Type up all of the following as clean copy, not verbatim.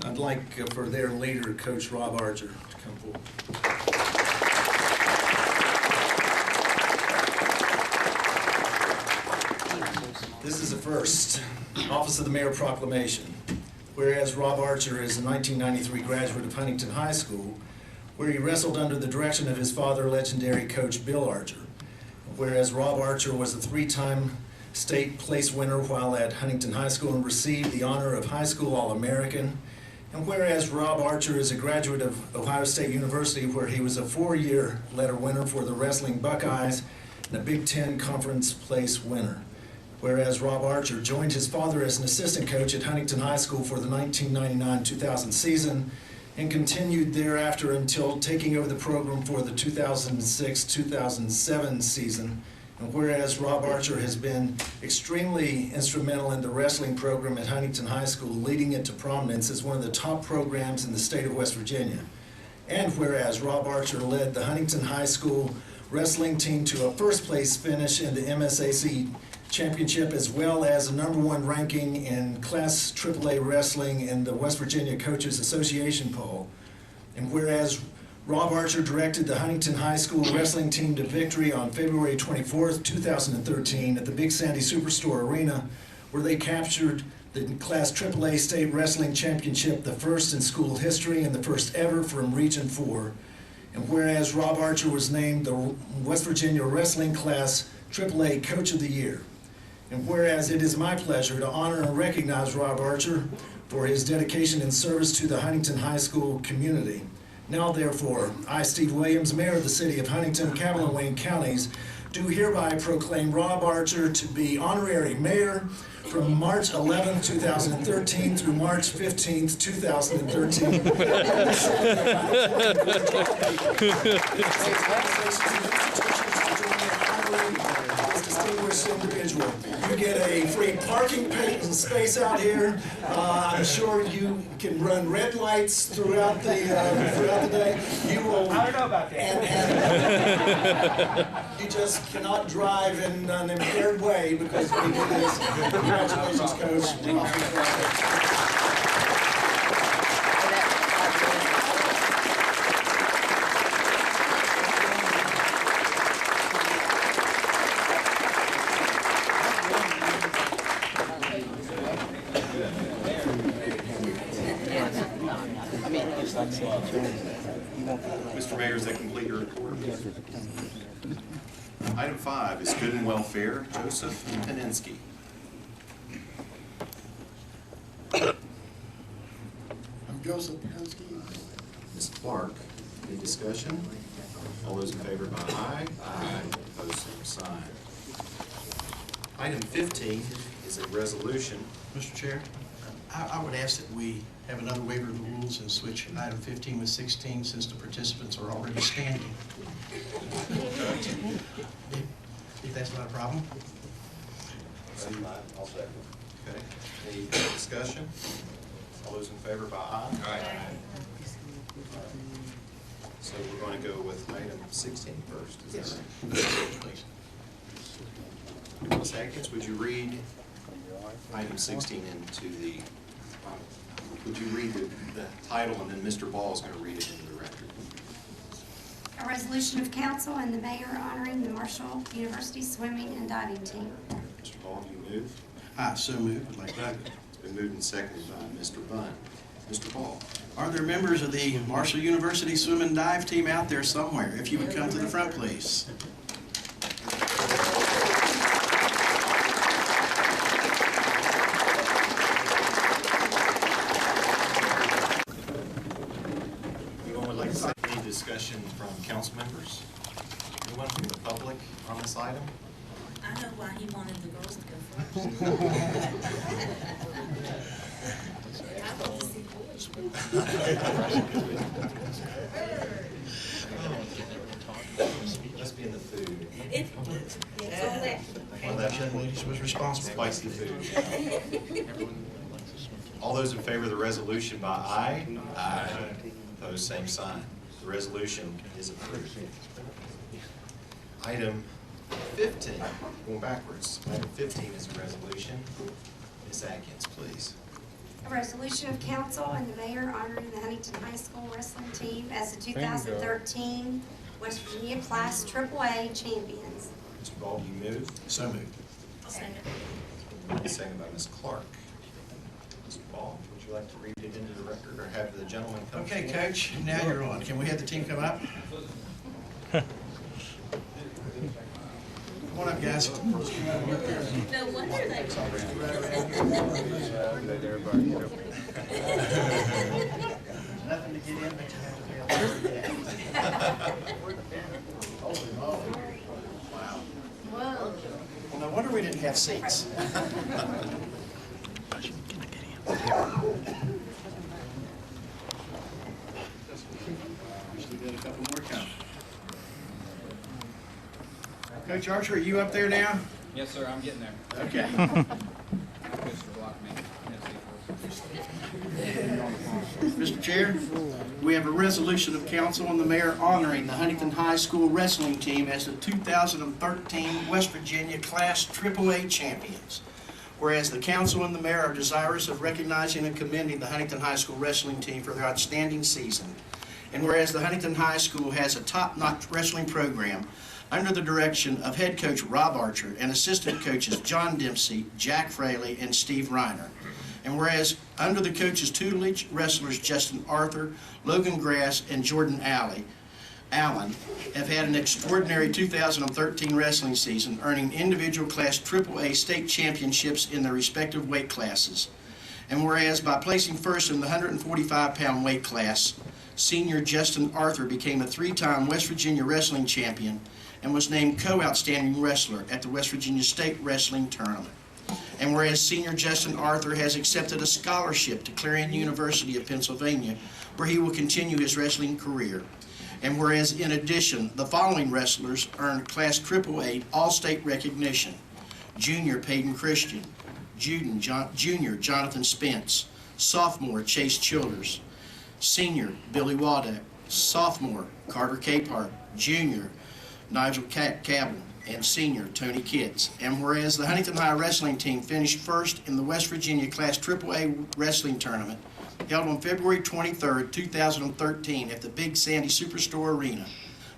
I'd like for their leader, Coach Rob Archer, to come forward. This is the first. Office of the Mayor Proclamation. Whereas Rob Archer is a 1993 graduate of Huntington High School, where he wrestled under the direction of his father, legendary coach Bill Archer. Whereas Rob Archer was a three-time state place winner while at Huntington High School and received the honor of High School All-American. And whereas Rob Archer is a graduate of Ohio State University, where he was a four-year letter winner for the Wrestling Buckeyes and a Big Ten Conference place winner. Whereas Rob Archer joined his father as an assistant coach at Huntington High School for the 1999-2000 season and continued thereafter until taking over the program for the 2006-2007 season. And whereas Rob Archer has been extremely instrumental in the wrestling program at Huntington High School, leading it to prominence as one of the top programs in the state of West Virginia. And whereas Rob Archer led the Huntington High School wrestling team to a first place finish in the MSAC championship, as well as a #1 ranking in Class AAA wrestling in the West Virginia Coaches Association poll. And whereas Rob Archer directed the Huntington High School wrestling team to victory on February 24th, 2013 at the Big Sandy Superstore Arena, where they captured the Class AAA State Wrestling Championship, the first in school history and the first ever from Region 4. And whereas Rob Archer was named the West Virginia Wrestling Class AAA Coach of the Year. And whereas it is my pleasure to honor and recognize Rob Archer for his dedication and service to the Huntington High School community. Now therefore, I, Steve Williams, Mayor of the City of Huntington, Campbell and Wayne Counties, do hereby proclaim Rob Archer to be honorary mayor from March 11, 2013 through March 15, 2013. Distinguished individual. You get a free parking space out here. I'm sure you can run red lights throughout the day. You will. I don't know about that. And you just cannot drive in an impaired way because we do this. Congratulations, Coach. Mr. Mayor, does that complete your report? Item 5 is Good and Welfare, Joseph Taninsky. I'm Joseph Taninsky. Ms. Clark, any discussion? All those in favor by aye. Aye. Opposed, same sign. Item 15 is a resolution. Mr. Chair, I would ask that we have another waiver of the rules and switch item 15 with 16 since the participants are already standing. If that's not a problem. I'll second. Okay. Any discussion? All those in favor by aye. Aye. So we're going to go with item 16 first. Is that right? Please. Ms. Atkins, would you read item 16 into the, would you read the title, and then Mr. Ball is going to read it into the record. A resolution of council and the mayor honoring the Marshall University swimming and diving team. Mr. Ball, do you move? So moved. I'd like that. It's been moved and seconded by Mr. Bunn. Mr. Ball. Are there members of the Marshall University swim and dive team out there somewhere? If you would come to the front, please. Anyone would like to say any discussion from council members? Anyone from the public on this item? I know why he wanted the girls to go first. I want to see boys. Must be in the food. It's all that. Well, that Young lady was responsible. spicy food. All those in favor of the resolution by aye? Aye. Opposed, same sign. The resolution is approved. Item 15, going backwards. Item 15 is a resolution. Ms. Atkins, please. A resolution of council and the mayor honoring the Huntington High School wrestling team as the 2013 West Virginia Class AAA champions. Mr. Ball, do you move? So moved. I'll second. Second by Ms. Clark. Mr. Ball, would you like to read it into the record or have the gentleman come? Okay, forward? Coach, now you're on. Can we have the team come up? Come on up, guys. No wonder they. Nothing to get in, but you have to be able to Wow. Whoa. Well, no wonder we didn't have seats. We still got a couple more coming. Coach Archer, are you up there now? Yes, sir, I'm getting there. Okay. Mr. Chair, we have a resolution of council and the mayor honoring the Huntington High School wrestling team as the 2013 West Virginia Class AAA champions. Whereas the council and the mayor are desirous of recognizing and commending the Huntington High School wrestling team for their outstanding season. And whereas the Huntington High School has a top-notch wrestling program under the direction of head coach Rob Archer and assistant coaches John Dempsey, Jack Fraley, and Steve Reiner. And whereas under the coach's tutelage, wrestlers Justin Arthur, Logan Grass, and Jordan Allen have had an extraordinary 2013 wrestling season, earning individual class AAA state championships in their respective weight classes. And whereas by placing first in the 145-pound weight class, senior Justin Arthur became a 3-time West Virginia wrestling champion and was named co-outstanding wrestler at the West Virginia State Wrestling Tournament. And whereas senior Justin Arthur has accepted a scholarship to Clarion University of Pennsylvania, where he will continue his wrestling career. And whereas in addition, the following wrestlers earned Class AAA All-State recognition: junior Peyton Christian, junior Jonathan Spence, sophomore Chase Childers, senior Billy Waldeck, sophomore Carter Capehart, junior Nigel Cabell, and senior Tony Kitts. And whereas the Huntington High wrestling team finished first in the West Virginia Class AAA wrestling tournament held on February 23, 2013 at the Big Sandy Superstore Arena,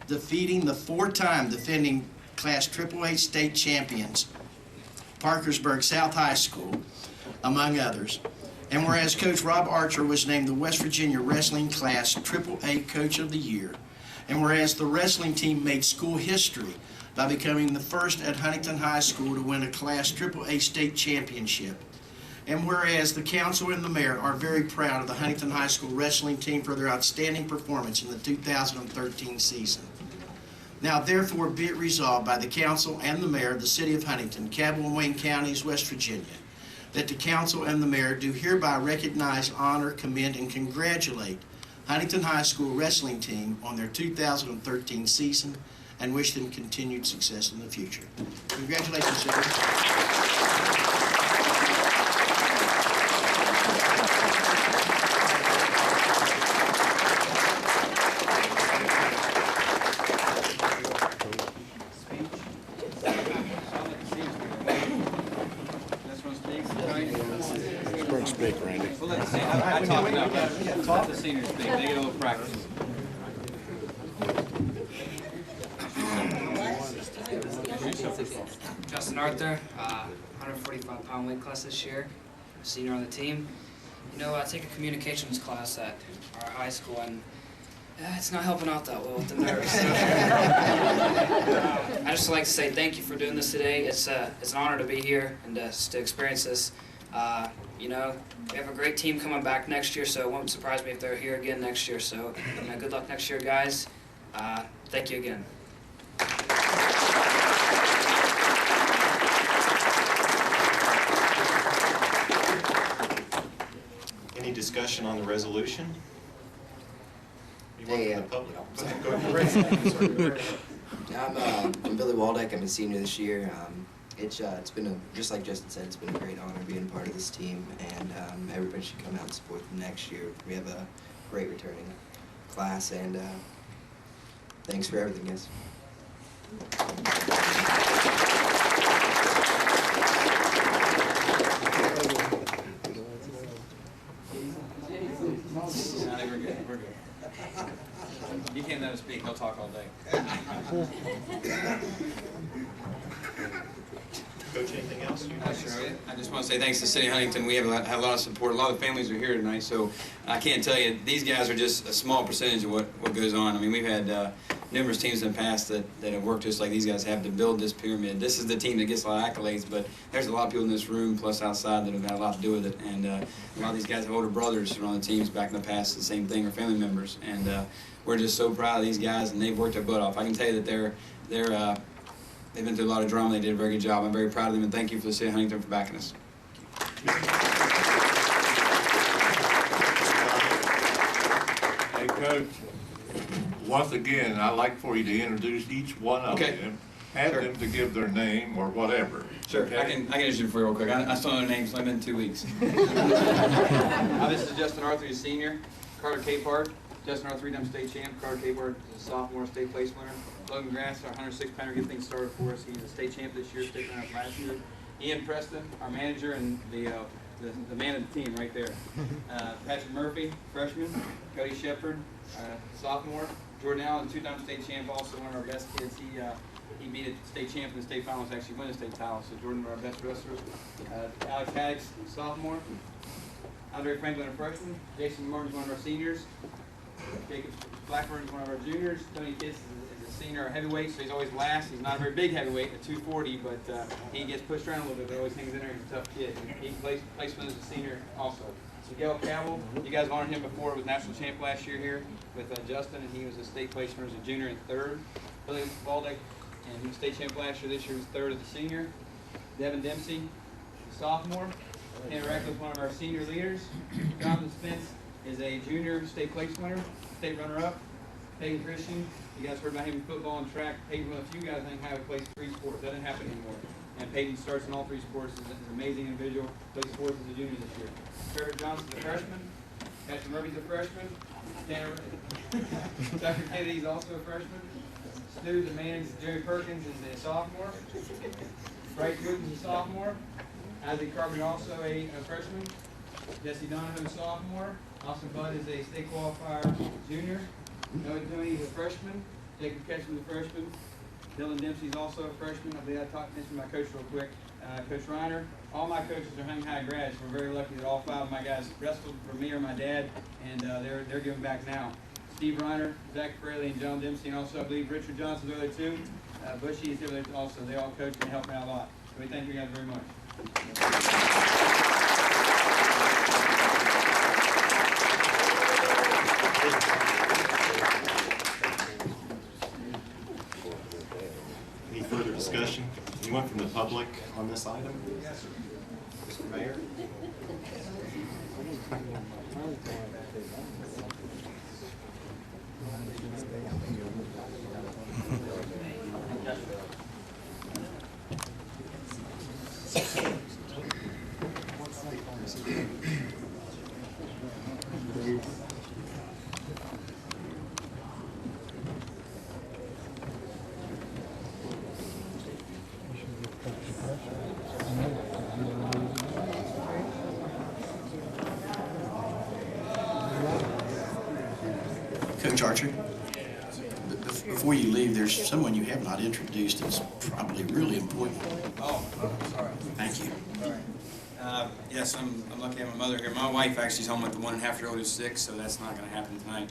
defeating the 4-time defending Class AAA state champions, Parkersburg South High School, among others. And whereas Coach Rob Archer was named the West Virginia Wrestling Class AAA Coach of the Year, and whereas the wrestling team made school history by becoming the first at Huntington High School to win a Class AAA state championship. And whereas the council and the mayor are very proud of the Huntington High School wrestling team for their outstanding performance in the 2013 season. Now therefore be it resolved by the council and the mayor of the city of Huntington, Cabell and Wayne Counties, West Virginia, that the council and the mayor do hereby recognize, honor, commend, and congratulate Huntington High School wrestling team on their 2013 season and wish them continued success in the future. Congratulations, sir. Speak, Randy. Well, let's see. I talk enough. Let the seniors speak. They get a little practice. Justin Arthur, 145-pound weight class this year, senior on the team. You know, I take a communications class at our high school, and it's not helping out that well with the nerves. I just like to say thank you for doing this today. It's an honor to be here and to experience this. You know, we have a great team coming back next year, so it won't surprise me if they're here again next year. So good luck next year, guys. Thank you again. Any discussion on the resolution? Anyone Hey, from the public? Go ahead. I'm Billy Waldeck. I'm a senior this year. It's been just like Justin said, it's been a great honor being a part of this team, and everybody should come out and support them next year. We have a great returning class, and thanks for everything, guys. I just want to say thanks to City of Huntington. We have had a lot of support. A lot of families are here tonight, so I can't tell you, these guys are just a small percentage of what goes on. I mean, we've had numerous teams in the past that have worked just like these guys have to build this pyramid. This is the team that gets a lot of accolades, but there's a lot of people in this room, plus outside, that have had a lot to do with it. And a lot of these guys have older brothers who are on the teams back in the past, the same thing, or family members. And we're just so proud of these guys, and they've worked their butt off. I can tell you that they've been through a lot of drama. They did a very good job. I'm very proud of them, and thank you for the City of Huntington for backing us. Hey, Coach, once again, I'd like for you to introduce each one of Okay. them. Have Sure. them to give their name or whatever. Sure, Okay? I can introduce you for you real quick. I still know their names, so I'm in 2 weeks. This is Justin Arthur, he's a senior. Carter Capehart, Justin Arthur, three-time state champ. Carter Capehart is a sophomore, state place winner. Logan Grass, our 106 pounder, get things started for us. He's a state champ this year, state runner-up last year. Ian Preston, our manager and the man of the team right there. Patrick Murphy, freshman. Cody Shepard, sophomore. Jordan Allen, two-time state champ, also one of our best kids. He beat a state champ in the state finals, actually won the state title, so Jordan, one of our best wrestlers. Alex Haddix, sophomore. Andre Franklin, a freshman. Jason Martin is one of our seniors. Jacob Blackburn is one of our juniors. Tony Kitts is a senior heavyweight, so he's always last. He's not a very big heavyweight at 240, but he gets pushed around a little bit, but always hangs in there. He's a tough kid. He plays placement as a senior also. Miguel Cabell, you guys have honored him before, was national champ last year here with Justin, and he was a state placement as a junior and third. Billy Waldeck, and he was state champ last year. This year he was third as a senior. Devin Dempsey, a sophomore. Tanner Radcliffe, one of our senior leaders. Jonathan Spence is a junior state place winner, state runner-up. Peyton Christian, you guys heard about him in football and track. Peyton, with a few guys, I think, have plays 3 sports. That doesn't happen anymore. And Peyton starts in all 3 sports. He's an amazing individual. Plays sports as a junior this year. Trevor Johnson's a freshman. Patrick Murphy's a freshman. Tucker Kennedy's also a freshman. Stu, the man, Jerry Perkins, is a sophomore. Bryce Wooten's a sophomore. Isaac Carpenter, also a freshman. Jesse Donovan, a sophomore. Austin Budd is a state qualifier junior. Noah Tony's a freshman. Jacob Ketchum's a freshman. Dylan Dempsey's also a freshman. I believe I mentioned my coach real quick. Coach Reiner. All my coaches are Huntington High grads. We're very lucky that all 5 of my guys wrestled for me or my dad, and they're giving back now. Steve Reiner, Zach Fraley, and John Dempsey, and also I believe Richard Johnson's over there too. Bushy is over there also. They all coach and help me out a lot. So we thank you guys very much. Any further discussion? Anyone from the public on this item? Yes, sir. Mr. Mayor? Coach Archer, before you leave, there's someone you have not introduced that's probably really important. Oh, sorry. Thank you. Yes, I'm lucky to have my mother here. My wife actually is home with the 1.5-year-old who's sick, so that's not going to happen tonight.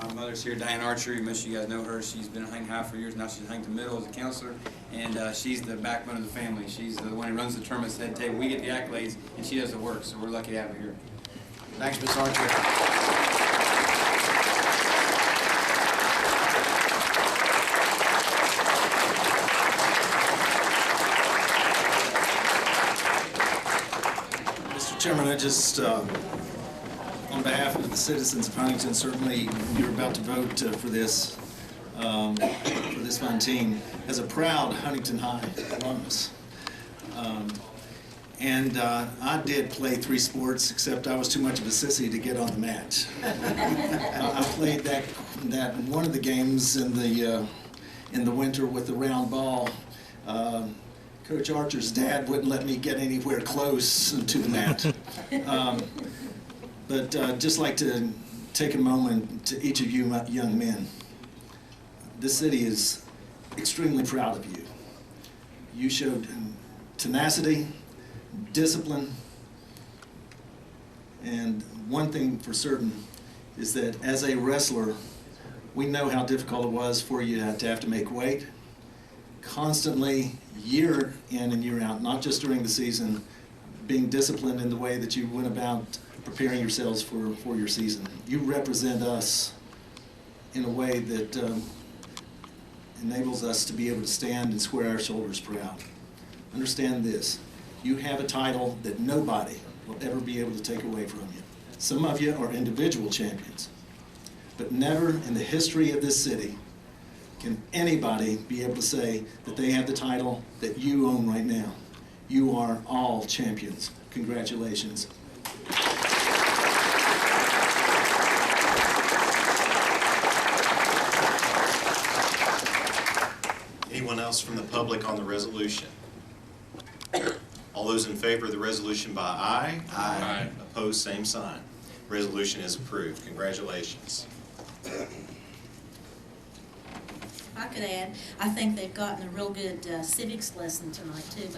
My mother's here, Diane Archer. Most of you guys know her. She's been at Huntington High for years now. She's at Huntington Middle as a counselor, and she's the backbone of the family. She's the one who runs the tournaments, head table. We get the accolades, and she does the work, so we're lucky to have her here. Thanks, Ms. Archer. Chairman, I just, on behalf of the citizens of Huntington, certainly you're about to vote for this fine team. As a proud Huntington High alumnus, I did play 3 sports, except I was too much of a sissy to get on the mat. I played that one of the games in the winter with the round ball. Coach Archer's dad wouldn't let me get anywhere close to the mat. But just like to take a moment to each of you young men. This city is extremely proud of you. You showed tenacity, discipline, and one thing for certain is that as a wrestler, we know how difficult it was for you to have to make weight constantly, year in and year out, not just during the season, being disciplined in the way that you went about preparing yourselves for your season. You represent us in a way that enables us to be able to stand and square our shoulders proud. Understand this, you have a title that nobody will ever be able to take away from you. Some of you are individual champions, but never in the history of this city can anybody be able to say that they have the title that you own right now. You are all champions. Congratulations. Anyone else from the public on the resolution? All those in favor of the resolution by aye? Aye. Opposed, same sign. Resolution is approved. Congratulations. If I could add, I think they've gotten a real good civics lesson tonight too.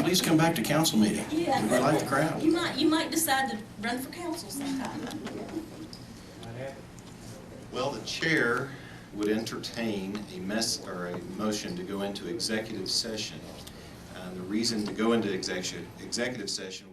Please come back to council meeting. Yeah. We like the crowd. You might decide to run for council sometime. Well, the chair would entertain a motion to go into executive session. And the reason to go into executive session